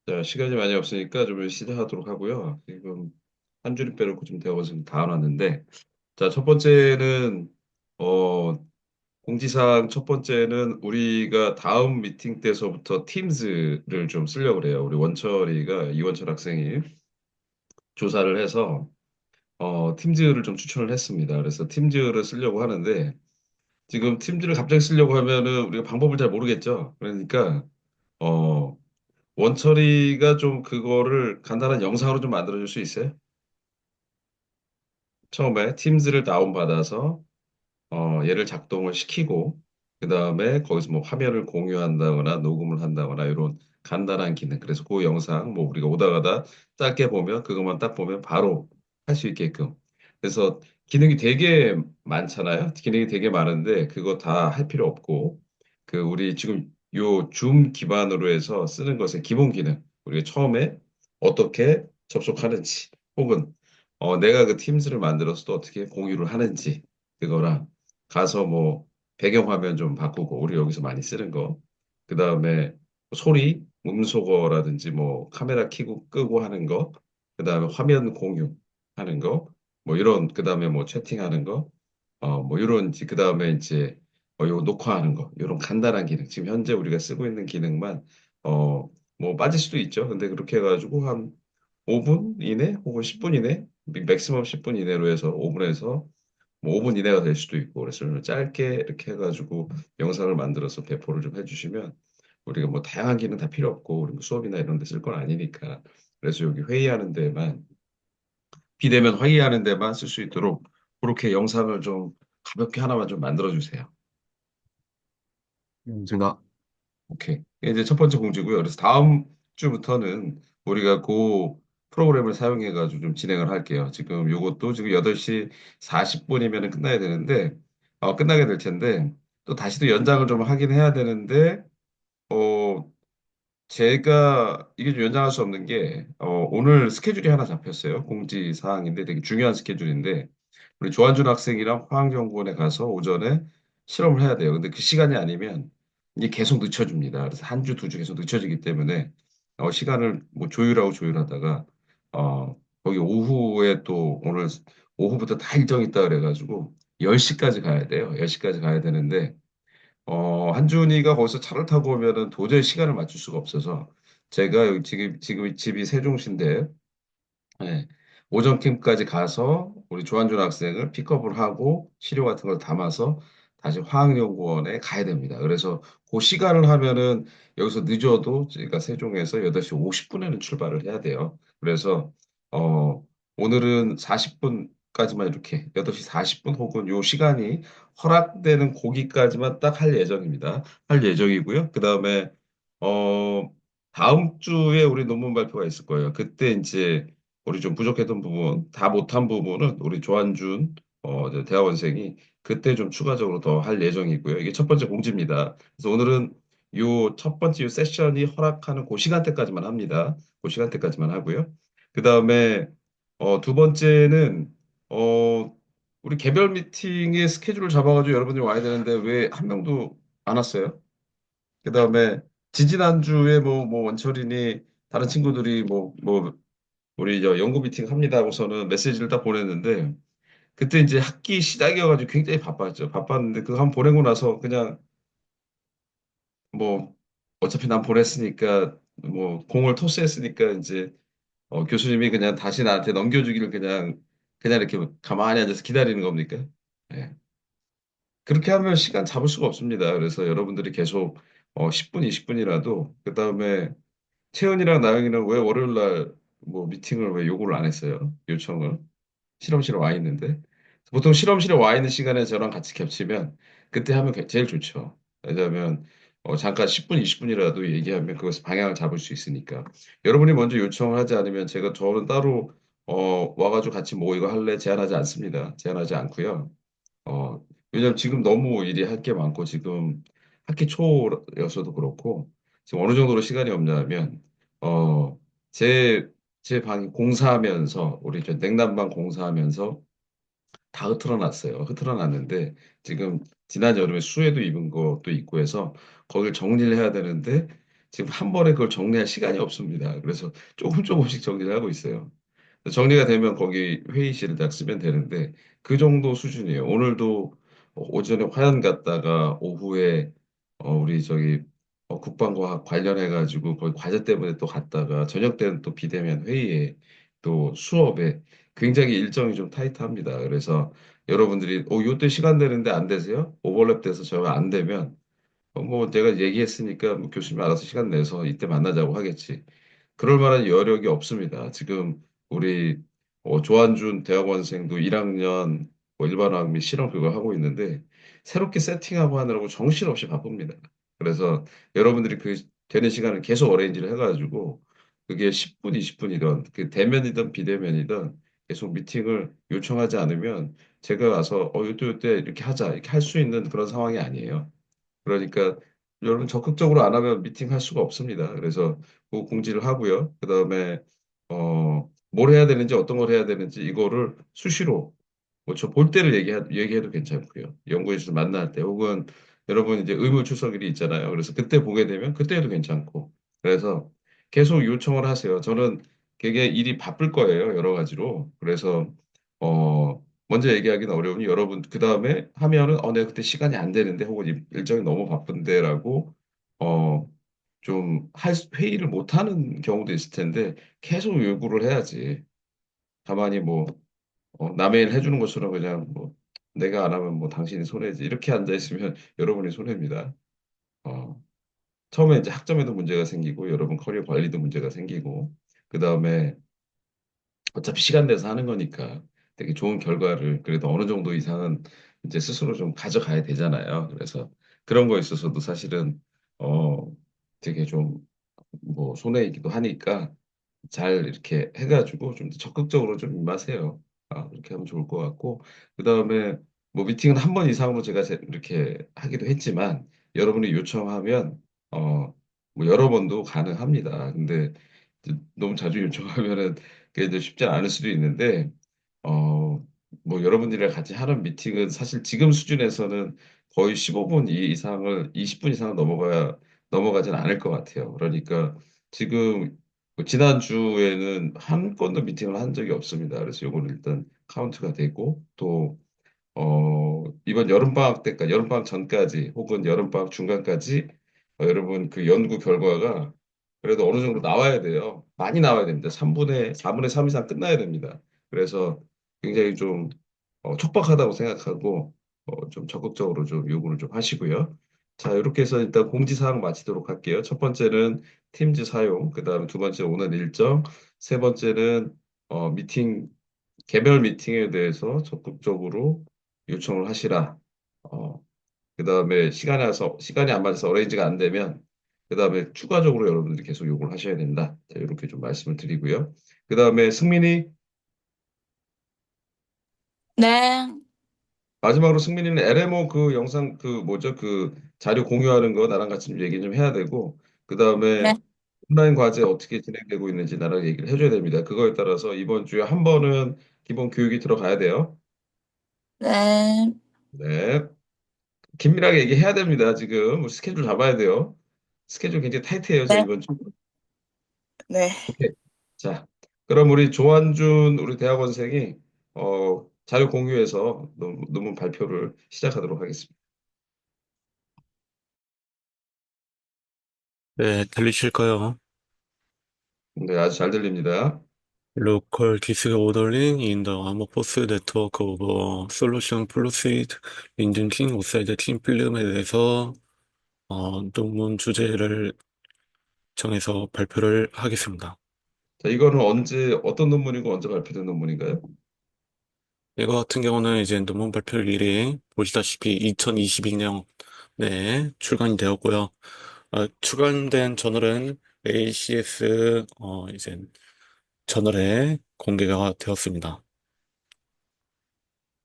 자, 시간이 많이 없으니까 좀 시작하도록 하고요. 지금 한 줄이 빼놓고 좀 대화가 지금 다 나왔는데, 자, 첫 번째는, 어, 공지사항 첫 번째는 우리가 다음 미팅 때서부터 팀즈를 좀 쓰려고 그래요. 우리 원철이가, 이원철 학생이 조사를 해서, 팀즈를 좀 추천을 했습니다. 그래서 팀즈를 쓰려고 하는데, 지금 팀즈를 갑자기 쓰려고 하면은 우리가 방법을 잘 모르겠죠. 그러니까, 어, 원철이가 좀 그거를 간단한 영상으로 좀 만들어줄 수 있어요? 처음에 팀즈를 다운받아서 얘를 작동을 시키고 그 다음에 거기서 뭐 화면을 공유한다거나 녹음을 한다거나 이런 간단한 기능. 그래서 그 영상 뭐 우리가 오다 가다 짧게 보면 그것만 딱 보면 바로 할 수 있게끔. 그래서 기능이 되게 많잖아요. 기능이 되게 많은데 그거 다 할 필요 없고 그 우리 지금 요 줌 기반으로 해서 쓰는 것의 기본 기능. 우리가 처음에 어떻게 접속하는지 혹은 내가 그 팀즈를 만들어서 또 어떻게 공유를 하는지 그거랑 가서 뭐 배경화면 좀 바꾸고 우리 여기서 많이 쓰는 거. 그다음에 소리, 음소거라든지 뭐 카메라 켜고 끄고 하는 거. 그다음에 화면 공유하는 거. 뭐 이런 그다음에 뭐 채팅하는 거. 뭐 이런 그다음에 이제 요 녹화하는 거. 이런 간단한 기능. 지금 현재 우리가 쓰고 있는 기능만 뭐 빠질 수도 있죠. 근데 그렇게 해가지고 한 5분 이내 혹은 10분 이내 맥시멈 10분 이내로 해서 5분에서 뭐 5분 이내가 될 수도 있고 그래서 좀 짧게 이렇게 해가지고 영상을 만들어서 배포를 좀 해주시면 우리가 뭐 다양한 기능 다 필요 없고 우리 뭐 수업이나 이런 데 쓸 건 아니니까 그래서 여기 회의하는 데만 비대면 회의하는 데만 쓸 수 있도록 그렇게 영상을 좀 가볍게 하나만 좀 만들어 주세요. 제가 오케이. 이게 이제 첫 번째 공지고요. 그래서 다음 주부터는 우리가 그 프로그램을 사용해가지고 좀 진행을 할게요. 지금 요것도 지금 8시 40분이면 끝나야 되는데, 끝나게 될 텐데, 또 다시 또 연장을 좀 하긴 해야 되는데, 어, 제가 이게 좀 연장할 수 없는 게 오늘 스케줄이 하나 잡혔어요. 공지 사항인데 되게 중요한 스케줄인데 우리 조한준 학생이랑 화학연구원에 가서 오전에 실험을 해야 돼요. 근데 그 시간이 아니면 이게 계속 늦춰집니다. 그래서 한 주, 두 주 계속 늦춰지기 때문에 시간을 뭐 조율하다가 어, 거기 오후에 또 오늘 오후부터 다 일정 있다 그래가지고 10시까지 가야 돼요. 10시까지 가야 되는데 한준이가 거기서 차를 타고 오면은 도저히 시간을 맞출 수가 없어서 제가 여기 지금 집이 세종시인데 네, 오전 캠프까지 가서 우리 조한준 학생을 픽업을 하고 시료 같은 걸 담아서 다시 화학연구원에 가야 됩니다. 그래서 그 시간을 하면은 여기서 늦어도 저희가 세종에서 8시 50분에는 출발을 해야 돼요. 그래서 어, 오늘은 40분까지만 이렇게 8시 40분 혹은 요 시간이 허락되는 고기까지만 딱 할 예정입니다. 할 예정이고요. 그다음에 어, 다음 주에 우리 논문 발표가 있을 거예요. 그때 이제 우리 좀 부족했던 부분, 다 못한 부분은 우리 조한준 저 대학원생이 그때 좀 추가적으로 더 할 예정이고요. 이게 첫 번째 공지입니다. 그래서 오늘은 요 첫 번째 요 세션이 허락하는 그 시간대까지만 합니다. 그 시간대까지만 하고요. 그 다음에 두 번째는 우리 개별 미팅의 스케줄을 잡아가지고 여러분들이 와야 되는데 왜 한 명도 안 왔어요? 그 다음에 지지난주에 뭐 원철이니 다른 친구들이 뭐 우리 저 연구 미팅 합니다 하고서는 메시지를 딱 보냈는데 그때 이제 학기 시작이어가지고 굉장히 바빴죠. 바빴는데 그거 한 번 보내고 나서 그냥 뭐 어차피 난 보냈으니까 뭐 공을 토스했으니까 이제 교수님이 그냥 다시 나한테 넘겨주기를 그냥 이렇게 가만히 앉아서 기다리는 겁니까? 예. 그렇게 하면 시간 잡을 수가 없습니다. 그래서 여러분들이 계속 10분, 20분이라도 그다음에 채연이랑 나영이는 왜 월요일 날 뭐 미팅을 왜 요구를 안 했어요? 요청을. 실험실에 와 있는데 보통 실험실에 와 있는 시간에 저랑 같이 겹치면 그때 하면 제일 좋죠. 왜냐하면 잠깐 10분, 20분이라도 얘기하면 그것을 방향을 잡을 수 있으니까. 여러분이 먼저 요청을 하지 않으면 저는 따로 와가지고 같이 뭐 이거 할래 제안하지 않습니다. 제안하지 않고요. 왜냐면 지금 너무 일이 할 게 많고 지금 학기 초여서도 그렇고 지금 어느 정도로 시간이 없냐면 어, 제, 제 방이 공사하면서 우리 저 냉난방 공사하면서 다 흐트러놨어요. 흐트러놨는데 지금 지난 여름에 수해도 입은 것도 있고 해서 거길 정리를 해야 되는데 지금 한 번에 그걸 정리할 시간이 없습니다. 그래서 조금 조금씩 정리를 하고 있어요. 정리가 되면 거기 회의실을 딱 쓰면 되는데 그 정도 수준이에요. 오늘도 오전에 화연 갔다가 오후에 우리 저기 국방과학 관련해가지고 거기 과제 때문에 또 갔다가 저녁 때는 또 비대면 회의에 또 수업에 굉장히 일정이 좀 타이트합니다. 그래서 여러분들이 요때 시간 되는데 안 되세요? 오버랩 돼서 저가 안 되면 뭐 내가 얘기했으니까 뭐 교수님 알아서 시간 내서 이때 만나자고 하겠지. 그럴 만한 여력이 없습니다. 지금 우리 조한준 대학원생도 1학년 뭐 일반화학 및 실험 그거 하고 있는데 새롭게 세팅하고 하느라고 정신없이 바쁩니다. 그래서 여러분들이 그 되는 시간을 계속 어레인지를 해가지고 그게 10분, 20분이든 그 대면이든 비대면이든 계속 미팅을 요청하지 않으면 제가 가서 요때 이렇게 하자 이렇게 할 수 있는 그런 상황이 아니에요. 그러니까 여러분 적극적으로 안 하면 미팅 할 수가 없습니다. 그래서 그 공지를 하고요. 그다음에 뭘 해야 되는지 어떤 걸 해야 되는지 이거를 수시로 뭐 저 볼 때를 얘기해도 괜찮고요. 연구실에서 만날 때 혹은 여러분 이제 의무 출석일이 있잖아요. 그래서 그때 보게 되면 그때 해도 괜찮고. 그래서 계속 요청을 하세요. 저는 되게 일이 바쁠 거예요. 여러 가지로. 그래서 먼저 얘기하기는 어려우니 여러분 그 다음에 하면은 내가 그때 시간이 안 되는데 혹은 일정이 너무 바쁜데라고 어, 좀 회의를 못 하는 경우도 있을 텐데 계속 요구를 해야지. 가만히 뭐 남의 일 해주는 것처럼 그냥 뭐 내가 안 하면 뭐 당신이 손해지 이렇게 앉아 있으면 여러분이 손해입니다. 어, 처음에 이제 학점에도 문제가 생기고 여러분 커리어 관리도 문제가 생기고 그 다음에 어차피 시간 내서 하는 거니까 되게 좋은 결과를 그래도 어느 정도 이상은 이제 스스로 좀 가져가야 되잖아요. 그래서 그런 거에 있어서도 사실은 어 되게 좀 뭐 손해이기도 하니까 잘 이렇게 해가지고 좀 더 적극적으로 좀 임하세요. 그렇게 하면 좋을 것 같고 그다음에 뭐 미팅은 한 번 이상으로 제가 이렇게 하기도 했지만 여러분이 요청하면 뭐 여러 번도 가능합니다. 근데 이제 너무 자주 요청하면은 그게 이제 쉽지 않을 수도 있는데 어 뭐 여러분들이랑 같이 하는 미팅은 사실 지금 수준에서는 거의 15분 이상을 20분 이상을 넘어가진 않을 것 같아요. 그러니까 지금 지난주에는 한 건도 미팅을 한 적이 없습니다. 그래서 요거는 일단 카운트가 되고 또 이번 여름방학 때까지, 여름방학 전까지, 혹은 여름방학 중간까지, 여러분 그 연구 결과가 그래도 어느 정도 나와야 돼요. 많이 나와야 됩니다. 4분의 3 이상 끝나야 됩니다. 그래서 굉장히 좀 촉박하다고 생각하고, 좀 적극적으로 좀 요구를 좀 하시고요. 자, 이렇게 해서 일단 공지사항 마치도록 할게요. 첫 번째는 팀즈 사용, 그 다음에 두 번째 오늘 일정, 세 번째는 미팅 개별 미팅에 대해서 적극적으로 요청을 하시라. 어, 그다음에 시간이 안 맞아서 어레인지가 안 되면 그다음에 추가적으로 여러분들이 계속 요구를 하셔야 된다. 자, 이렇게 좀 말씀을 드리고요. 그다음에 승민이 네, 마지막으로 승민이는 LMO 그 영상 그 뭐죠? 그 자료 공유하는 거 나랑 같이 좀 얘기 좀 해야 되고 그다음에 네, 온라인 과제 어떻게 진행되고 있는지 나랑 얘기를 해줘야 됩니다. 그거에 따라서 이번 주에 한 번은 기본 교육이 들어가야 돼요. 네, 네. 긴밀하게 얘기해야 됩니다. 지금 우리 스케줄 잡아야 돼요. 스케줄 굉장히 타이트해요. 저 네, 이번 주. 네, 오케이. 자, 그럼 우리 조한준 우리 대학원생이 자료 공유해서 논문 발표를 시작하도록 하겠습니다. 네, 들리실까요? 네, 아주 잘 들립니다. Local disk ordering in the amorphous network of solution fluid inducing oxide thin film에 대해서 논문 주제를 정해서 발표를 하겠습니다. 자, 이거는 어떤 논문이고 언제 발표된 논문인가요? 이거 같은 경우는 이제 논문 발표일이 보시다시피 2022년에 출간이 되었고요. 출간된 저널은 ACS 이제 저널에 공개가 되었습니다.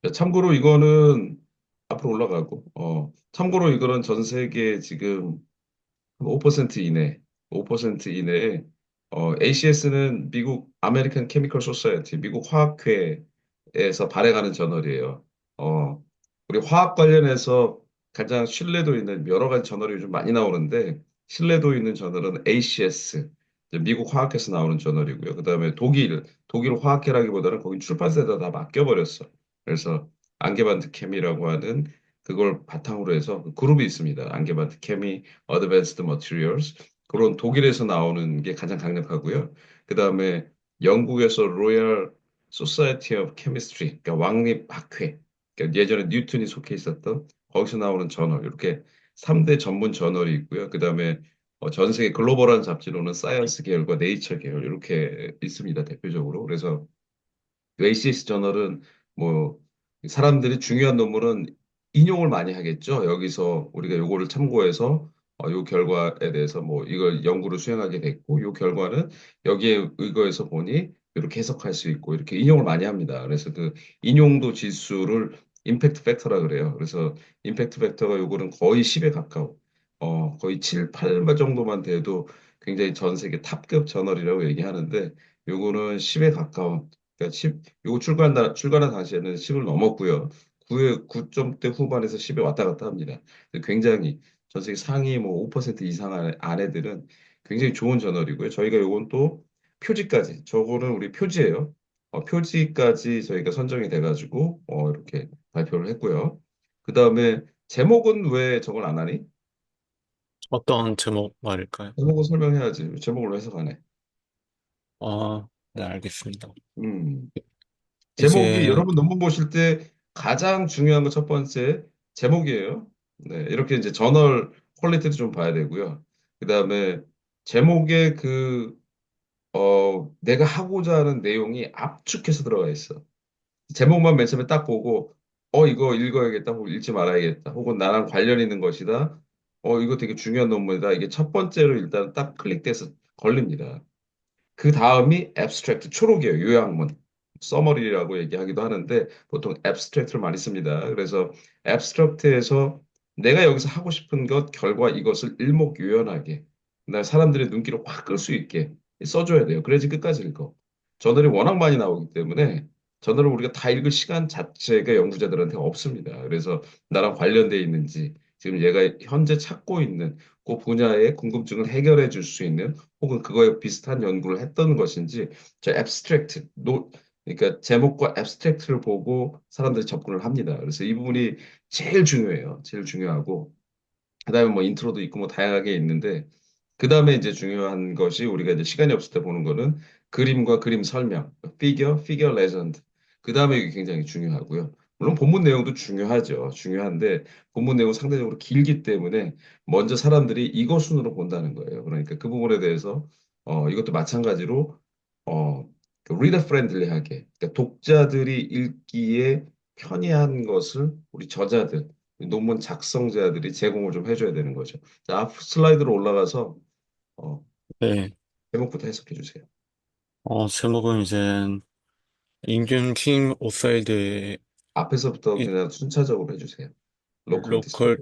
자, 참고로 이거는 앞으로 올라가고, 참고로 이거는 전 세계 지금 5% 이내, 5% 이내에 ACS는 미국 아메리칸 케미컬 소사이어티, 미국 화학회에서 발행하는 저널이에요. 어, 우리 화학 관련해서 가장 신뢰도 있는 여러 가지 저널이 요즘 많이 나오는데 신뢰도 있는 저널은 ACS, 이제 미국 화학회에서 나오는 저널이고요. 그다음에 독일 화학회라기보다는 거기 출판사에다 다 맡겨버렸어. 그래서 안게반트 케미라고 하는 그걸 바탕으로 해서 그 그룹이 있습니다. 안게반트 케미, 어드밴스드 머티리얼스 그런 독일에서 나오는 게 가장 강력하고요. 그다음에 영국에서 로열 소사이티 오브 케미스트리, 그러니까 왕립학회, 그러니까 예전에 뉴턴이 속해 있었던 거기서 나오는 저널 이렇게 3대 전문 저널이 있고요. 그다음에 전 세계 글로벌한 잡지로는 사이언스 계열과 네이처 계열 이렇게 있습니다. 대표적으로. 그래서 ACS 저널은 뭐 사람들이 중요한 논문은 인용을 많이 하겠죠. 여기서 우리가 요거를 참고해서 요 결과에 대해서 뭐 이걸 연구를 수행하게 됐고 요 결과는 여기에 의거해서 보니 이렇게 해석할 수 있고 이렇게 인용을 많이 합니다. 그래서 그 인용도 지수를 임팩트 팩터라 그래요. 그래서 임팩트 팩터가 요거는 거의 10에 가까워. 거의 7, 8 정도만 돼도 굉장히 전 세계 탑급 저널이라고 얘기하는데 요거는 10에 가까운 그러니까 10, 요거 출간한 당시에는 10을 넘었고요. 9점대 후반에서 10에 왔다 갔다 합니다. 굉장히 전 세계 상위 뭐 5% 이상 안 애들은 굉장히 좋은 저널이고요. 저희가 요건 또 표지까지, 저거는 우리 표지예요. 표지까지 저희가 선정이 돼가지고 이렇게 발표를 했고요. 그 다음에 제목은 왜 저걸 안 하니? 어떤 제목 말일까요? 제목은 설명해야지. 제목을 해석하네. 네, 알겠습니다. 음. 제목이 이제, 여러분 논문 보실 때 가장 중요한 거 첫 번째 제목이에요. 네, 이렇게 이제 저널 퀄리티도 좀 봐야 되고요. 그다음에 제목에 내가 하고자 하는 내용이 압축해서 들어가 있어. 제목만 맨 처음에 딱 보고 이거 읽어야겠다 혹은 읽지 말아야겠다 혹은 나랑 관련 있는 것이다. 이거 되게 중요한 논문이다. 이게 첫 번째로 일단 딱 클릭돼서 걸립니다. 그 다음이 abstract, 초록이에요. 요약문. 서머리라고 얘기하기도 하는데 보통 abstract를 많이 씁니다. 그래서 abstract에서 내가 여기서 하고 싶은 것, 결과 이것을 일목요연하게 나 사람들의 눈길을 확 끌 수 있게 써줘야 돼요. 그래야지 끝까지 읽어. 저널이 워낙 많이 나오기 때문에 저널을 우리가 다 읽을 시간 자체가 연구자들한테 없습니다. 그래서 나랑 관련돼 있는지 지금 얘가 현재 찾고 있는 그 분야의 궁금증을 해결해 줄 수 있는 혹은 그거에 비슷한 연구를 했던 것인지 저 abstract 그러니까 제목과 abstract를 보고 사람들이 접근을 합니다. 그래서 이 부분이 제일 중요해요. 제일 중요하고 그다음에 뭐 인트로도 있고 뭐 다양하게 있는데 그다음에 이제 중요한 것이 우리가 이제 시간이 없을 때 보는 거는 그림과 그림 설명, 피겨 레전드. 그다음에 이게 굉장히 중요하고요. 물론 본문 내용도 중요하죠. 중요한데 본문 내용 상대적으로 길기 때문에 먼저 사람들이 이거 순으로 본다는 거예요. 그러니까 그 부분에 대해서 이것도 마찬가지로 그 리더 프렌들리하게 그러니까 독자들이 읽기에 편의한 것을 우리 저자들 논문 작성자들이 제공을 좀 해줘야 되는 거죠. 자, 앞 슬라이드로 올라가서 어, 네, 제목부터 해석해 주세요. 제목은 이제, 임균킴 오사이드의 앞에서부터 그냥 순차적으로 해주세요. 로컬 Local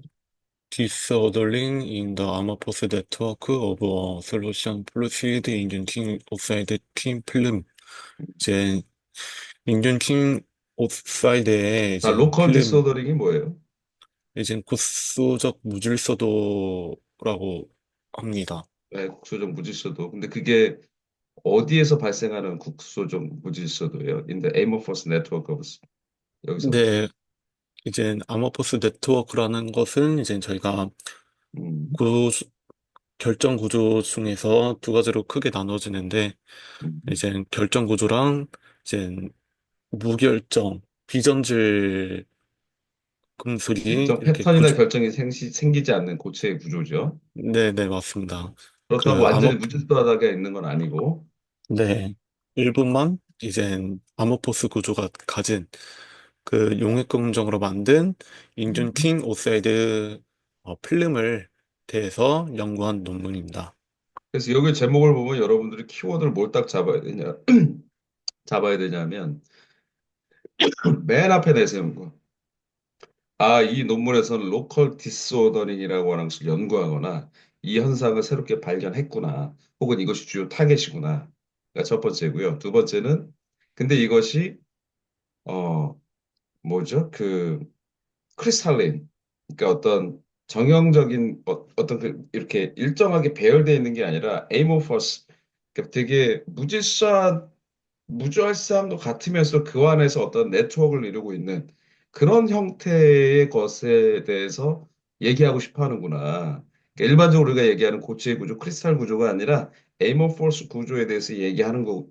디스오더. Disordering in the Amorphous Network of a Solution Fluid 임균킴 오사이드 팀 필름. 이제, 임균킴 오사이드의 자, 이제 로컬 필름, 디스오더링이 뭐예요? 이제 국소적 무질서도라고 합니다. 네, 국소적 무질서도. 근데 그게 어디에서 발생하는 국소적 무질서도예요? In the amorphous network of 여기서부터. 근데 이제 아모포스 네트워크라는 것은 이제 저희가 음, 구 결정 구조 중에서 두 가지로 크게 나눠지는데 음. 이제 결정 구조랑 이제 무결정 비전질 금술이 일정 이렇게 패턴이나 구조. 결정이 생기지 않는 고체의 구조죠. 네네, 맞습니다. 그렇다고 그 완전히 무질서하게 있는 건 아니고. 네, 일부만 이제 아모포스 구조가 가진 그 용액금정으로 만든 음. 인준팅 오사이드 필름을 대해서 연구한 논문입니다. 그래서 여기 제목을 보면 여러분들이 키워드를 뭘 딱 잡아야 되냐, 잡아야 되냐면 맨 앞에 내세운 거. 아, 이 논문에서는 로컬 디스오더링이라고 하는 것을 연구하거나 이 현상을 새롭게 발견했구나. 혹은 이것이 주요 타겟이구나. 가 첫 번째고요. 두 번째는 근데 이것이 어 뭐죠? 그 크리스탈린 그러니까 어떤 정형적인 어떤 이렇게 일정하게 배열되어 있는 게 아니라 amorphous, 그러니까 되게 무주할사함도 같으면서 그 안에서 어떤 네트워크를 이루고 있는 그런 형태의 것에 대해서 얘기하고 싶어 하는구나. 그러니까 일반적으로 우리가 얘기하는 고체 구조, 크리스탈 구조가 아니라 에이모포스 구조에 대해서 얘기하고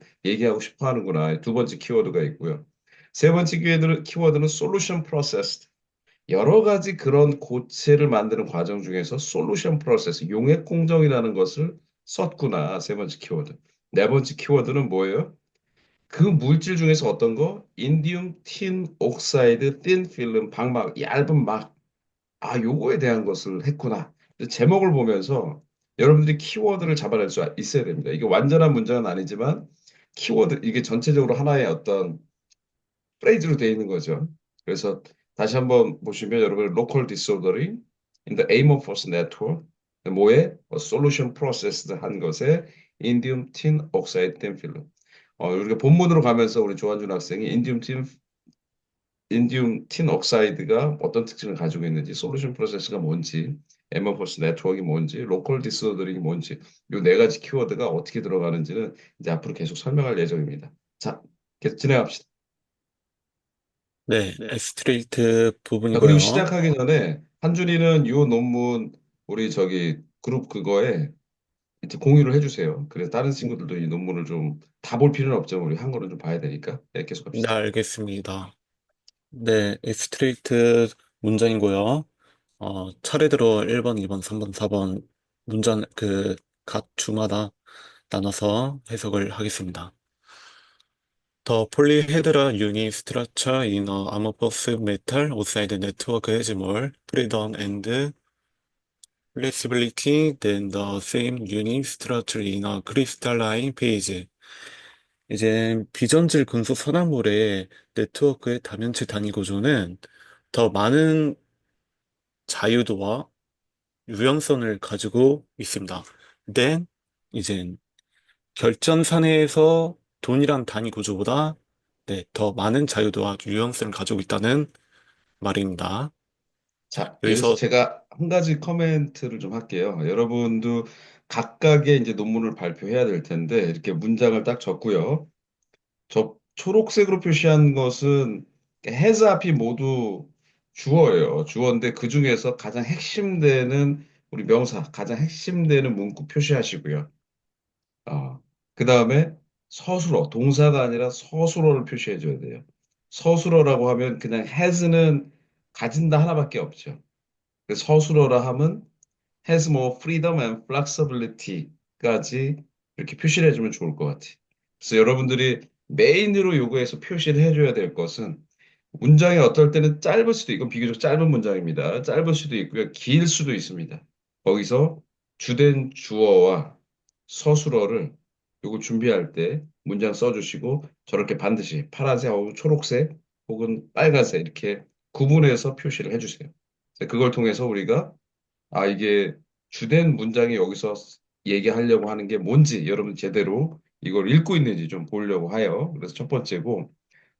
싶어 하는구나. 두 번째 키워드가 있고요. 세 번째 키워드는 솔루션 프로세스. 여러 가지 그런 고체를 만드는 과정 중에서 솔루션 프로세스, 용액 공정이라는 것을 썼구나. 세 번째 키워드. 네 번째 키워드는 뭐예요? 그 물질 중에서 어떤 거? 인디움 틴 옥사이드 틴 필름 방막 얇은 막. 아, 요거에 대한 것을 했구나. 제목을 보면서 여러분들이 키워드를 잡아낼 수 있어야 됩니다. 이게 완전한 문장은 아니지만 키워드 이게 전체적으로 하나의 어떤 프레이즈로 되어 있는 거죠. 그래서 다시 한번 보시면 여러분 local disordering in the amorphous network 뭐에 solution processed 한 것에 indium tin oxide thin film. 우리가 본문으로 가면서 우리 조한준 학생이 인디움 틴 옥사이드가 어떤 특징을 가지고 있는지, 솔루션 프로세스가 뭔지, 에머포스 네트워크가 뭔지, 로컬 디스오더링이 뭔지, 이 네 가지 키워드가 어떻게 들어가는지는 이제 앞으로 계속 설명할 예정입니다. 자, 계속 진행합시다. 네, 엑스트레이트 그리고 부분이고요. 시작하기 전에 한준이는 이 논문 우리 저기 그룹 그거에 이제 공유를 해주세요. 그래서 다른 친구들도 이 논문을 좀 다 볼 필요는 없죠. 우리 한 거는 좀 봐야 되니까. 네, 네, 계속합시다. 알겠습니다. 네, 엑스트레이트 문장이고요. 차례대로 1번, 2번, 3번, 4번 문장 각 주마다 나눠서 해석을 하겠습니다. The polyhedral unit structure in a amorphous metal oxide network has more freedom and flexibility than the same unit structure in a crystalline phase. 이제 비전질 금속 산화물의 네트워크의 다면체 단위 구조는 더 많은 자유도와 유연성을 가지고 있습니다. 근데 이제 결전산해에서 동일한 단위 구조보다 더 많은 자유도와 유연성을 가지고 있다는 말입니다. 자, 여기서 여기서 제가 한 가지 커멘트를 좀 할게요. 여러분도 각각의 이제 논문을 발표해야 될 텐데, 이렇게 문장을 딱 적고요. 저 초록색으로 표시한 것은 해즈 앞이 모두 주어예요. 주어인데 그 중에서 가장 핵심되는 우리 명사, 가장 핵심되는 문구 표시하시고요. 그 다음에 서술어, 동사가 아니라 서술어를 표시해 줘야 돼요. 서술어라고 하면 그냥 has는 가진다 하나밖에 없죠. 그래서 서술어라 함은 has more freedom and flexibility까지 이렇게 표시를 해주면 좋을 것 같아요. 그래서 여러분들이 메인으로 요구해서 표시를 해줘야 될 것은 문장이 어떨 때는 짧을 수도 있고, 비교적 짧은 문장입니다. 짧을 수도 있고요, 길 수도 있습니다. 거기서 주된 주어와 서술어를 요거 준비할 때 문장 써주시고 저렇게 반드시 파란색 혹은 초록색 혹은 빨간색 이렇게 구분해서 표시를 해주세요. 그걸 통해서 우리가 이게 주된 문장이 여기서 얘기하려고 하는 게 뭔지 여러분 제대로 이걸 읽고 있는지 좀 보려고 하여. 그래서 첫 번째고,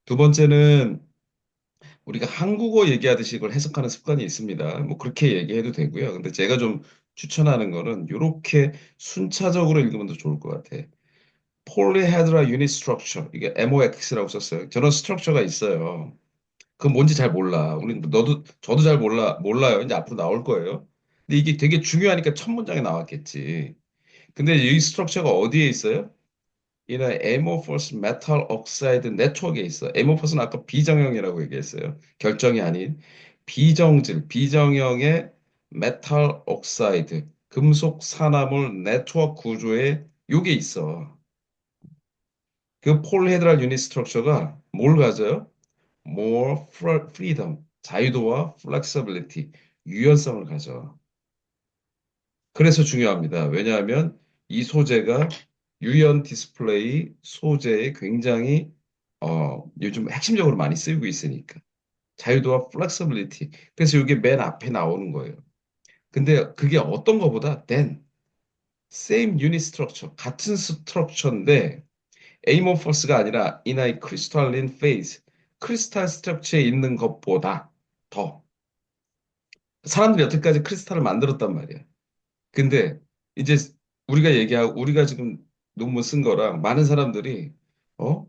두 번째는 우리가 한국어 얘기하듯이 이걸 해석하는 습관이 있습니다. 뭐 그렇게 얘기해도 되고요. 근데 제가 좀 추천하는 거는 이렇게 순차적으로 읽으면 더 좋을 것 같아. Polyhedral Unit Structure. 이게 MOX라고 썼어요. 저런 스트럭처가 있어요. 그건 뭔지 잘 몰라. 저도 잘 몰라요. 이제 앞으로 나올 거예요. 근데 이게 되게 중요하니까 첫 문장에 나왔겠지. 근데 이 스트럭처가 어디에 있어요? 이는 amorphous metal oxide 네트워크에 있어. amorphous는 아까 비정형이라고 얘기했어요. 결정이 아닌 비정형의 metal oxide, 금속 산화물 네트워크 구조에 요게 있어. 그 폴헤드랄 유닛 스트럭처가 뭘 가져요? more freedom, 자유도와 flexibility, 유연성을 가져. 그래서 중요합니다. 왜냐하면 이 소재가 유연 디스플레이 소재에 굉장히 요즘 핵심적으로 많이 쓰이고 있으니까. 자유도와 플렉서빌리티. 그래서 이게 맨 앞에 나오는 거예요. 근데 그게 어떤 거보다 then same unit structure 같은 스트럭처인데 amorphous가 아니라 in a crystalline phase 크리스탈 스트럭처에 있는 것보다 더 사람들이 여태까지 크리스탈을 만들었단 말이야. 근데 이제 우리가 지금 논문 쓴 거랑 많은 사람들이 어?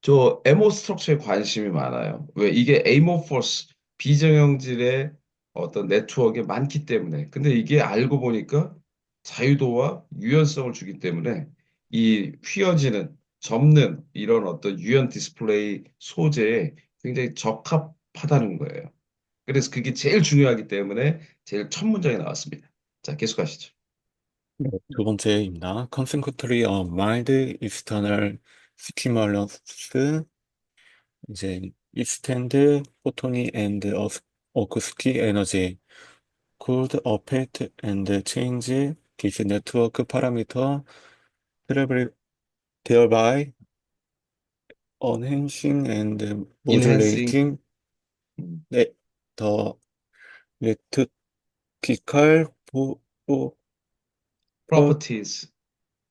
저 에모 스트럭처에 관심이 많아요. 왜? 이게 에이모포스 비정형질의 어떤 네트워크가 많기 때문에. 근데 이게 알고 보니까 자유도와 유연성을 주기 때문에 이 휘어지는, 접는 이런 어떤 유연 디스플레이 소재에 굉장히 적합하다는 거예요. 그래서 그게 제일 중요하기 때문에 제일 첫 문장에 나왔습니다. 자, 계속하시죠. 네. 두 번째입니다. Consequently, a mild external stimulus, 이제 extend photonic and acoustic energy could affect and change this network parameter, thereby enhancing and Enhancing modulating 음, the electrical properties.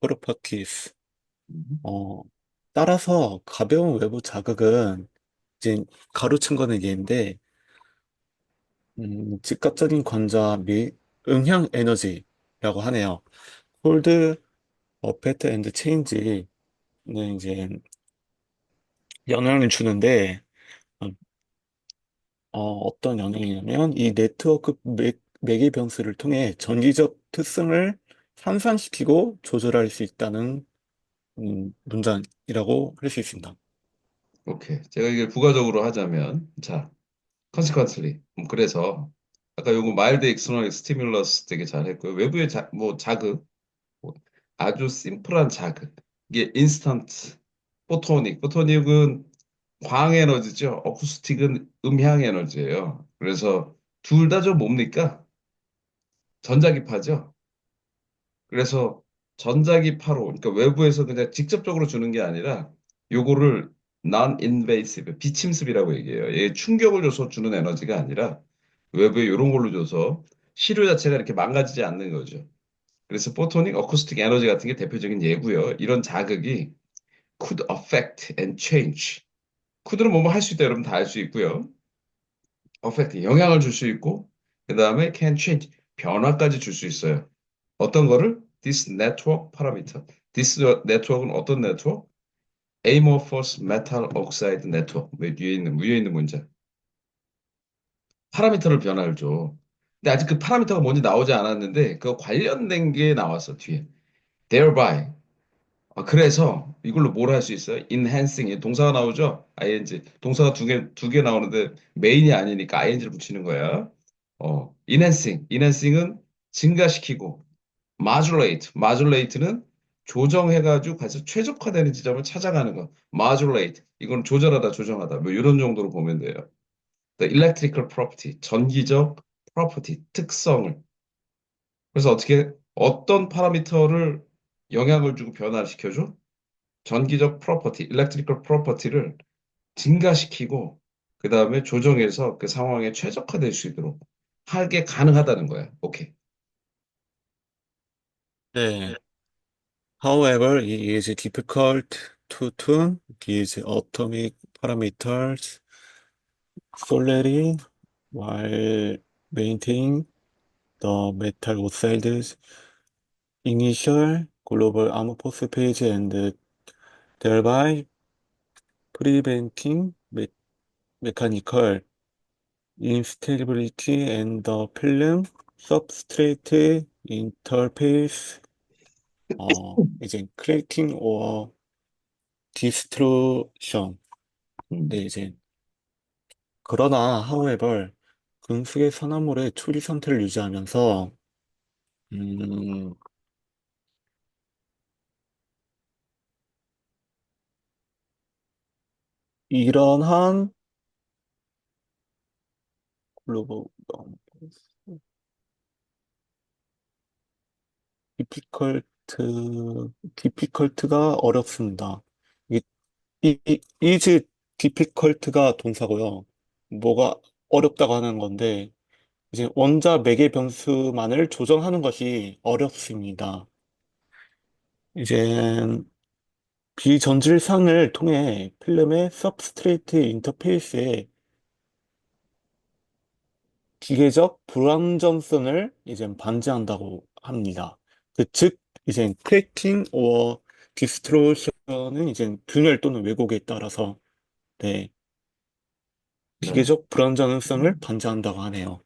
properties. 음, 어, 따라서 가벼운 외부 자극은 이제 가로친 거는 얘인데, 즉각적인 관자 및 음향 에너지라고 하네요. 홀드, 어페트 앤드 체인지는 이제 영향을 주는데, 어떤 영향이냐면, 이 네트워크 매개 변수를 통해 전기적 특성을 향상시키고 조절할 수 있다는 문장이라고 할 수 있습니다. 오케이. 제가 이걸 부가적으로 하자면, 자, consequently. 그래서 아까 요거 mild external stimulus 되게 잘했고요. 외부의 뭐 자극, 뭐 아주 심플한 자극. 이게 instant, 포토닉은 광 에너지죠. 어쿠스틱은 음향 에너지예요. 그래서 둘 다 좀 뭡니까? 전자기파죠. 그래서 전자기파로, 그러니까 외부에서 그냥 직접적으로 주는 게 아니라 요거를 non-invasive, 비침습이라고 얘기해요. 얘 충격을 줘서 주는 에너지가 아니라 외부에 이런 걸로 줘서 시료 자체가 이렇게 망가지지 않는 거죠. 그래서 포토닉 어쿠스틱 에너지 같은 게 대표적인 예고요. 이런 자극이 could affect and change. could는 뭐뭐 할 수 있다 여러분 다 할 수 있고요. affect 영향을 줄 수 있고 그 다음에 can change 변화까지 줄 수 있어요. 어떤 거를? This network parameter. This network은 어떤 네트워크? Amorphous metal oxide network. 위에 있는 문자. 파라미터를 변화를 줘. 근데 아직 그 파라미터가 뭔지 나오지 않았는데 그 관련된 게 나왔어 뒤에. Thereby. 그래서 이걸로 뭘 할 수 있어요? Enhancing. 동사가 나오죠? ing. 동사가 두 개 나오는데 메인이 아니니까 ing를 붙이는 거야. enhancing. enhancing은 증가시키고 modulate는 조정해가지고 가서 최적화되는 지점을 찾아가는 거. modulate. 이건 조절하다, 조정하다. 뭐 이런 정도로 보면 돼요. The electrical property. 전기적 property. 특성을. 그래서 어떤 파라미터를 영향을 주고 변화를 시켜줘? 전기적 property, electrical property를 증가시키고, 그 다음에 조정해서 그 상황에 최적화될 수 있도록 하게 가능하다는 거야. 오케이. 네. However, it is difficult to tune these atomic parameters solely while maintaining the metal oxide's initial global amorphous phase and thereby preventing mechanical instability and the film substrate interface, 이제 cracking or distortion. 네, 음, 이제 그러나 however 금속의 산화물의 초리 상태를 유지하면서 음, 이러한 글로벌 디피컬트가 어렵습니다. 이, is difficult가 동사고요. 뭐가 어렵다고 하는 건데 이제 원자 매개 변수만을 조정하는 것이 어렵습니다. 이제 비전질상을 통해 필름의 서브스트레이트 인터페이스에 기계적 불완전성을 이제 방지한다고 합니다. 즉, 이제 크래킹 or 디스토션은 이제 균열 또는 왜곡에 따라서 네, 네. 기계적 불완전성을 방지한다고 하네요.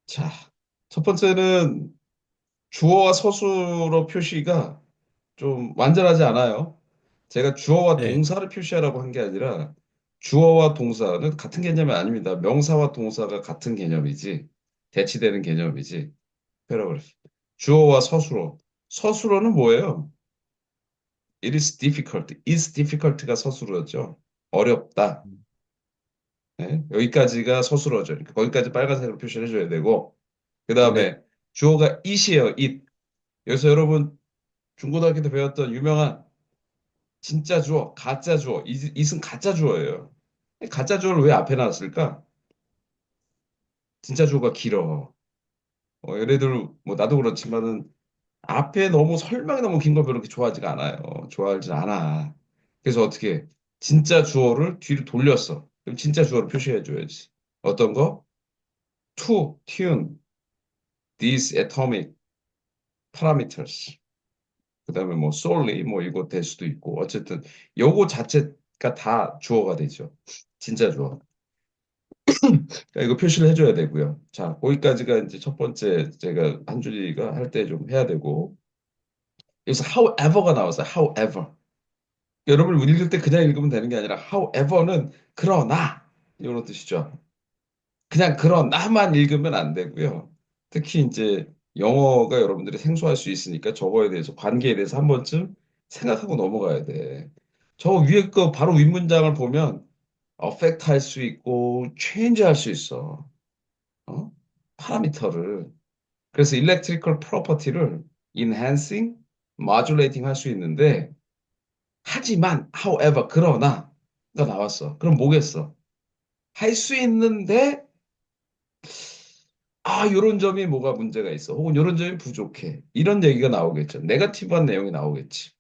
자, 첫 번째는 주어와 서술어 표시가 좀 완전하지 않아요. 제가 주어와 네, 동사를 표시하라고 한 게 아니라 주어와 동사는 같은 개념이 아닙니다. 명사와 동사가 같은 개념이지 대치되는 개념이지. 패러그래프. 주어와 서술어. 서술어는 뭐예요? It is difficult. Is difficult가 서술어죠. 어렵다. 네? 여기까지가 서술어죠. 그러니까 거기까지 빨간색으로 표시를 해줘야 되고 그 네, 다음에 주어가 it이에요. it. 여기서 여러분 중고등학교 때 배웠던 유명한 진짜 주어, 가짜 주어. it은 가짜 주어예요. 가짜 주어를 왜 앞에 놨을까? 진짜 주어가 길어. 예를 들어 뭐 나도 그렇지만은 앞에 너무 설명이 너무 긴 걸 별로 그렇게 좋아하지가 않아요. 좋아하지 않아. 그래서 어떻게 해? 진짜 주어를 뒤로 돌렸어. 그럼 진짜 주어를 표시해줘야지. 어떤 거? To tune these atomic parameters. 그다음에 뭐 solely 뭐 이거 될 수도 있고 어쨌든 요거 자체가 다 주어가 되죠. 진짜 주어. 그러니까 이거 표시를 해줘야 되고요. 자, 거기까지가 이제 첫 번째 제가 한 줄이가 할 때 좀 해야 되고 여기서 however가 나왔어요. however. 여러분 읽을 때 그냥 읽으면 되는 게 아니라 however는 그러나 이런 뜻이죠. 그냥 그러나만 읽으면 안 되고요. 특히 이제 영어가 여러분들이 생소할 수 있으니까 저거에 대해서 관계에 대해서 한 번쯤 생각하고 넘어가야 돼. 저 위에 거 바로 윗문장을 보면 affect 할 수 있고 change 할 수 있어. 어? 파라미터를. 그래서 electrical property를 enhancing, modulating 할 수 있는데 하지만, however, 그러나가 나왔어. 그럼 뭐겠어? 할 수 있는데, 요런 점이 뭐가 문제가 있어. 혹은 요런 점이 부족해. 이런 얘기가 나오겠죠. 네거티브한 내용이 나오겠지.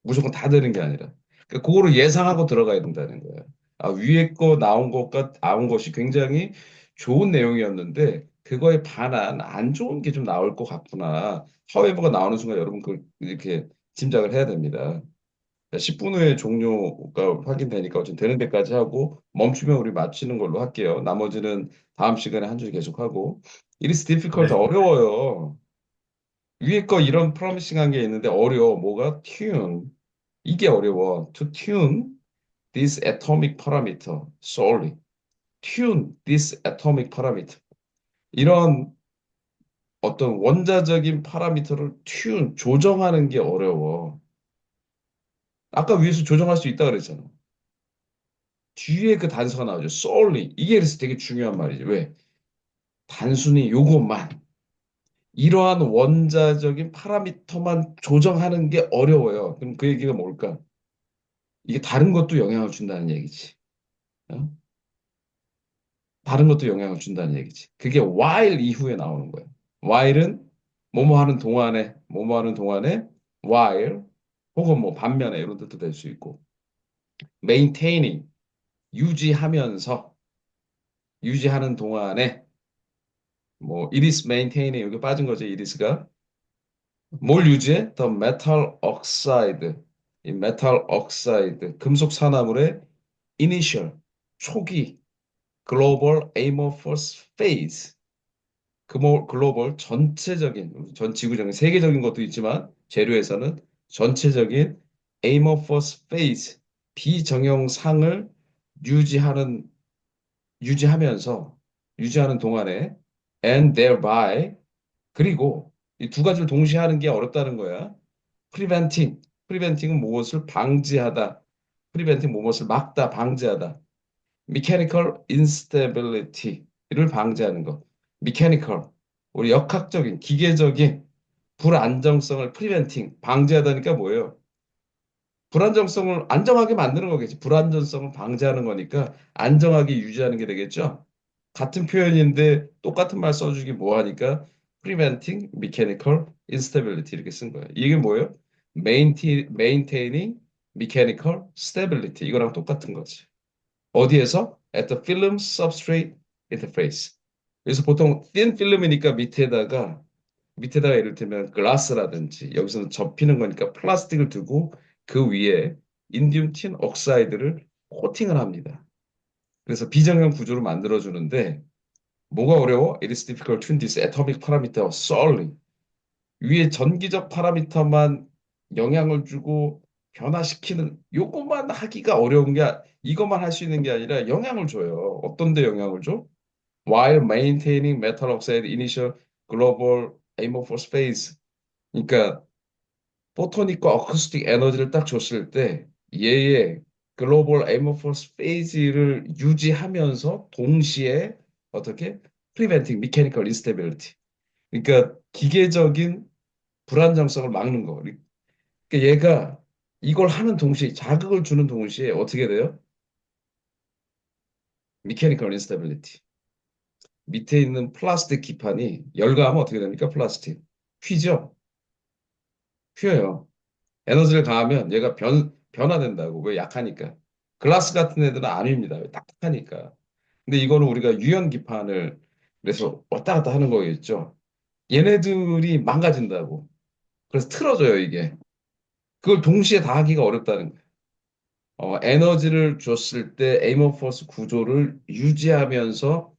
무조건 다 되는 게 아니라. 그러니까 그거를 예상하고 들어가야 된다는 거야. 위에 거 나온 것이 굉장히 좋은 내용이었는데, 그거에 반한 안 좋은 게 좀 나올 것 같구나. however가 나오는 순간 여러분 그 이렇게 짐작을 해야 됩니다. 10분 후에 종료가 확인되니까 어쨌든 되는 데까지 하고 멈추면 우리 마치는 걸로 할게요. 나머지는 다음 시간에 한 줄 계속 하고. It is difficult. 네. 어려워요. 위에 거 이런 프로미싱한 게 있는데 어려워. 뭐가? tune. 이게 어려워. To tune this atomic parameter solely. tune this atomic parameter. 이런 어떤 원자적인 파라미터를 조정하는 게 어려워. 아까 위에서 조정할 수 있다 그랬잖아. 뒤에 그 단서가 나오죠. solely. 이게 그래서 되게 중요한 말이죠. 왜? 단순히 요것만, 이러한 원자적인 파라미터만 조정하는 게 어려워요. 그럼 그 얘기가 뭘까? 이게 다른 것도 영향을 준다는 얘기지. 어? 다른 것도 영향을 준다는 얘기지. 그게 while 이후에 나오는 거예요. while은 뭐뭐 하는 동안에, 뭐뭐 하는 동안에, while, 혹은 뭐 반면에 이런 뜻도 될 수 있고, maintaining, 유지하면서, 유지하는 동안에, 뭐 it is maintaining 여기 빠진 거죠. it is가 뭘 유지해? The metal oxide 이 metal oxide 금속 산화물의 initial 초기 global amorphous phase 글로벌 전체적인 전 지구적인 세계적인 것도 있지만 재료에서는 전체적인 amorphous phase 비정형상을 유지하는 유지하면서 유지하는 동안에 and thereby 그리고 이 두 가지를 동시에 하는 게 어렵다는 거야. preventing. preventing은 무엇을 방지하다. preventing 무엇을 막다, 방지하다. mechanical instability를 방지하는 것. mechanical. 우리 역학적인, 기계적인 불안정성을 preventing, 방지하다니까 뭐예요? 불안정성을 안정하게 만드는 거겠지. 불안정성을 방지하는 거니까 안정하게 유지하는 게 되겠죠. 같은 표현인데 똑같은 말 써주기 뭐 하니까 preventing mechanical instability 이렇게 쓴 거예요. 이게 뭐예요? maintaining mechanical stability 이거랑 똑같은 거지. 어디에서? At the film substrate interface. 그래서 보통 thin film이니까 밑에다가 예를 들면 글라스라든지 여기서는 접히는 거니까 플라스틱을 두고 그 위에 인디움 틴 옥사이드를 코팅을 합니다. 그래서 비정형 구조로 만들어 주는데 뭐가 어려워? It is difficult to tune this atomic parameter solely. 위에 전기적 파라미터만 영향을 주고 변화시키는 요것만 하기가 어려운 게 이것만 할 수 있는 게 아니라 영향을 줘요. 어떤 데 영향을 줘? While maintaining metal oxide initial global amorphous phase. 그러니까 포토닉과 어쿠스틱 에너지를 딱 줬을 때 얘의 글로벌 에머포스 페이지를 유지하면서 동시에 어떻게 preventing mechanical instability. 그러니까 기계적인 불안정성을 막는 거. 그러니까 얘가 이걸 하는 동시에 자극을 주는 동시에 어떻게 돼요? mechanical instability. 밑에 있는 플라스틱 기판이 열감하면 어떻게 됩니까? 플라스틱 휘죠. 휘어요. 에너지를 가하면 얘가 변화된다고. 왜 약하니까. 글라스 같은 애들은 아닙니다. 왜 딱딱하니까. 근데 이거는 우리가 유연기판을 그래서 왔다 갔다 하는 거겠죠. 얘네들이 망가진다고. 그래서 틀어져요, 이게. 그걸 동시에 다 하기가 어렵다는 거예요. 에너지를 줬을 때 에이머포스 구조를 유지하면서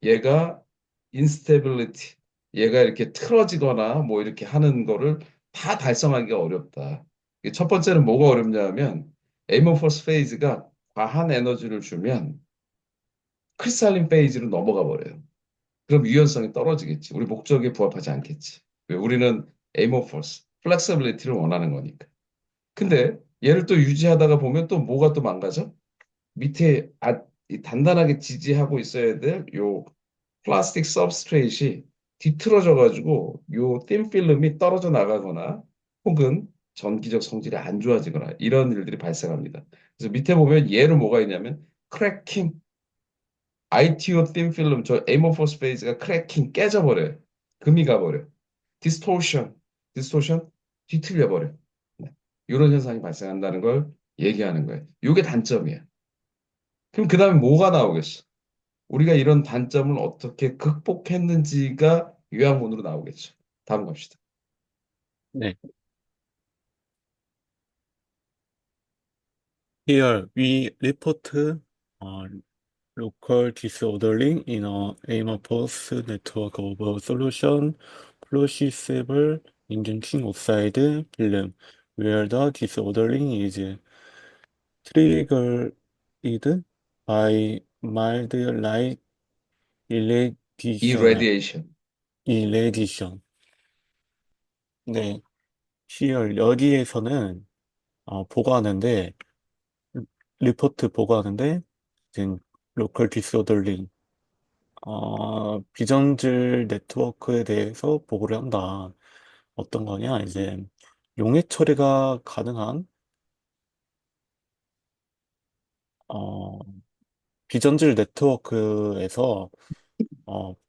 얘가 인스테빌리티, 얘가 이렇게 틀어지거나 뭐 이렇게 하는 거를 다 달성하기가 어렵다. 이게 첫 번째는 뭐가 어렵냐면 에이머포스 페이즈가 과한 에너지를 주면 크리스탈린 페이지로 넘어가 버려요. 그럼 유연성이 떨어지겠지. 우리 목적에 부합하지 않겠지. 왜? 우리는 에이머포스, 플렉서빌리티를 원하는 거니까. 근데 얘를 또 유지하다가 보면 또 뭐가 또 망가져? 밑에 이 단단하게 지지하고 있어야 될 요 플라스틱 서브스트레이트이 뒤틀어져 가지고 요 틴 필름이 떨어져 나가거나 혹은 전기적 성질이 안 좋아지거나 이런 일들이 발생합니다. 그래서 밑에 보면 얘를 뭐가 있냐면 크래킹 ITO 틴 필름 저 에모포스 페이지가 크래킹 깨져버려요. 금이 가버려. 디스토션 뒤틀려 버려. 이런 현상이 발생한다는 걸 얘기하는 거예요. 이게 단점이에요. 그럼 그 다음에 뭐가 나오겠어? 우리가 이런 단점을 어떻게 극복했는지가 요약문으로 나오겠죠. 다음 갑시다. 네. Here we report uh, local disordering in a amorphous network of solution processable inducing oxide film, where the disordering is triggered by mild light irradiation. irradiation. irradiation. 네, here 여기에서는 보고하는데 리포트 보고하는데 지금 로컬 디스오더링 비전질 네트워크에 대해서 보고를 한다. 어떤 거냐? 이제 용해 처리가 가능한 어, 비전질 네트워크에서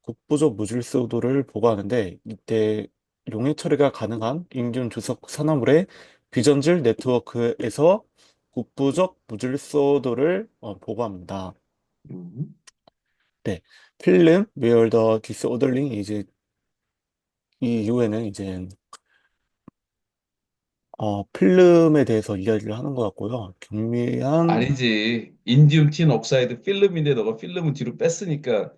국부적 무질서도를 보고하는데 이때 용해 처리가 가능한 인균 주석 산화물의 비전질 네트워크에서 국부적 무질서도를 보고합니다. 음. 네, 필름 where the disorderling is 이 이후에는 이제 필름에 대해서 이야기를 하는 것 같고요. 경미한 아니지. 인디움 틴 옥사이드 필름인데 너가 필름은 뒤로 뺐으니까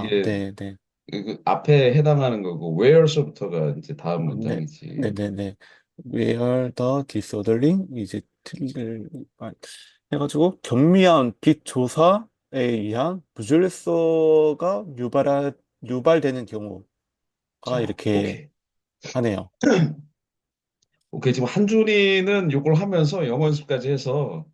이게 네, 네. 그 앞에 해당하는 거고 where서부터가 이제 다음 네, 네, 문장이지. 네, 네. Where the disorderling is triggered 해가지고 경미한 빛 조사에 의한 부질서가 유발되는 경우가 자, 이렇게 오케이. 하네요. 오케이. 지금 한준이는 요걸 하면서 영어 연습까지 해서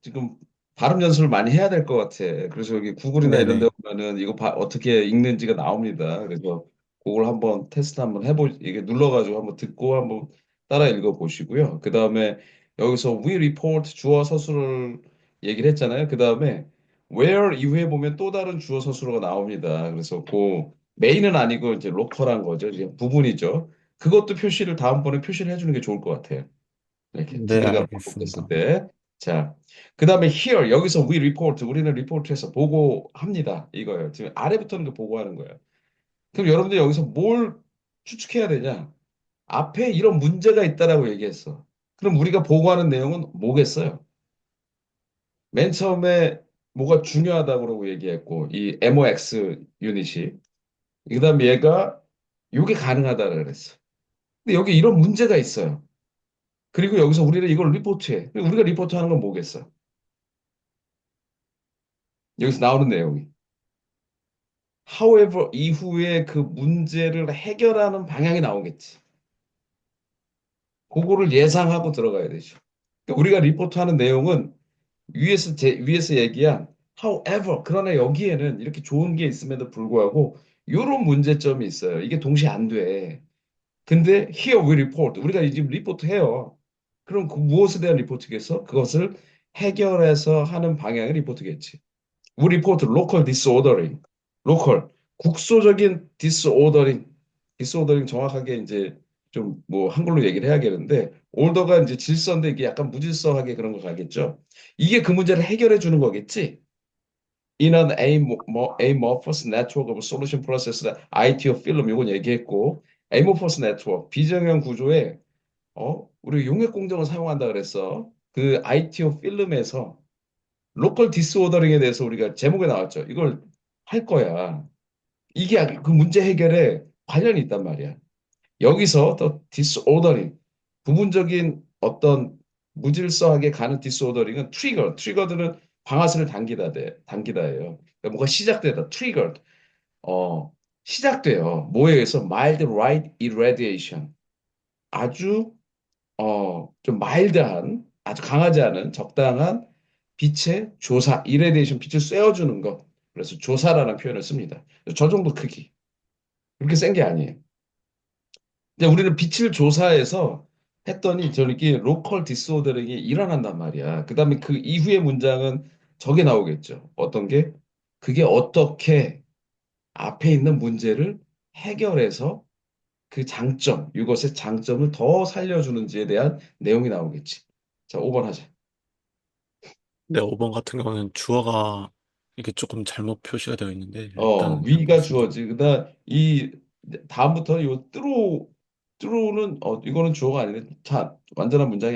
지금 발음 연습을 많이 해야 될 것 같아. 그래서 여기 구글이나 이런 데 네네. 보면은 이거 어떻게 읽는지가 나옵니다. 그래서 그걸 한번 테스트 한번 이게 눌러가지고 한번 듣고 한번 따라 읽어보시고요. 그 다음에 여기서 we report 주어 서술을 얘기를 했잖아요. 그 다음에 where 이후에 보면 또 다른 주어 서술어가 나옵니다. 그래서 그 메인은 아니고 이제 로컬한 거죠. 이제 부분이죠. 그것도 다음번에 표시를 해주는 게 좋을 것 같아요. 이렇게 두 네, 개가 반복됐을 알겠습니다. 때. 자, 그 다음에 here, 여기서 we report, 우리는 리포트해서 보고합니다. 이거예요. 지금 아래부터는 그 보고하는 거예요. 그럼 여러분들 여기서 뭘 추측해야 되냐? 앞에 이런 문제가 있다라고 얘기했어. 그럼 우리가 보고하는 내용은 뭐겠어요? 맨 처음에 뭐가 중요하다고 그러고 얘기했고, 이 MOX 유닛이. 그 다음에 얘가 요게 가능하다고 그랬어. 근데 여기 이런 문제가 있어요. 그리고 여기서 우리는 이걸 리포트해. 우리가 리포트하는 건 뭐겠어? 여기서 나오는 내용이. However, 이후에 그 문제를 해결하는 방향이 나오겠지. 그거를 예상하고 들어가야 되죠. 그러니까 우리가 리포트하는 내용은 위에서 얘기한 however, 그러나 여기에는 이렇게 좋은 게 있음에도 불구하고 이런 문제점이 있어요. 이게 동시에 안 돼. 근데 here we report. 우리가 지금 리포트 해요. 그럼 그 무엇에 대한 리포트겠어? 그것을 해결해서 하는 방향의 리포트겠지. 우리 리포트 local disordering. local 국소적인 disordering. disordering 정확하게 이제 좀 뭐 한글로 얘기를 해야겠는데 order가 이제 질서인데 이게 약간 무질서하게 그런 거 가겠죠. 이게 그 문제를 해결해 주는 거겠지. In an amorphous network of solution process, ITO 필름 이건 얘기했고 amorphous network 비정형 구조에 우리 용액 공정을 사용한다 그랬어. 그 ITO 필름에서 로컬 디스오더링에 대해서 우리가 제목에 나왔죠. 이걸 할 거야. 이게 그 문제 해결에 관련이 있단 말이야. 여기서 또 디스오더링, 부분적인 어떤 무질서하게 가는 디스오더링은 트리거드는 방아쇠를 당기다예요. 그러니까 뭐가 시작되다, 트리거, 어, 시작돼요. 뭐에 의해서 mild light irradiation, 아주 좀 마일드한, 아주 강하지 않은 적당한 빛의 조사, 이레디에이션 빛을 쐬어주는 것. 그래서 조사라는 표현을 씁니다. 저 정도 크기. 그렇게 센 게 아니에요. 근데 우리는 빛을 조사해서 했더니 저렇게 로컬 디스오더링이 일어난단 말이야. 그다음에 그 이후의 문장은 저게 나오겠죠. 어떤 게? 그게 어떻게 앞에 있는 문제를 해결해서 그 장점, 이것의 장점을 더 살려주는지에 대한 내용이 나오겠지. 자, 5번 하자. 네, 5번 같은 경우는 주어가 이게 조금 잘못 표시가 되어 있는데 일단 위가 해보겠습니다. 주어지. 그다음 다음부터는 요 뚜루는 이거는 주어가 아니네. 자, 완전한 문장이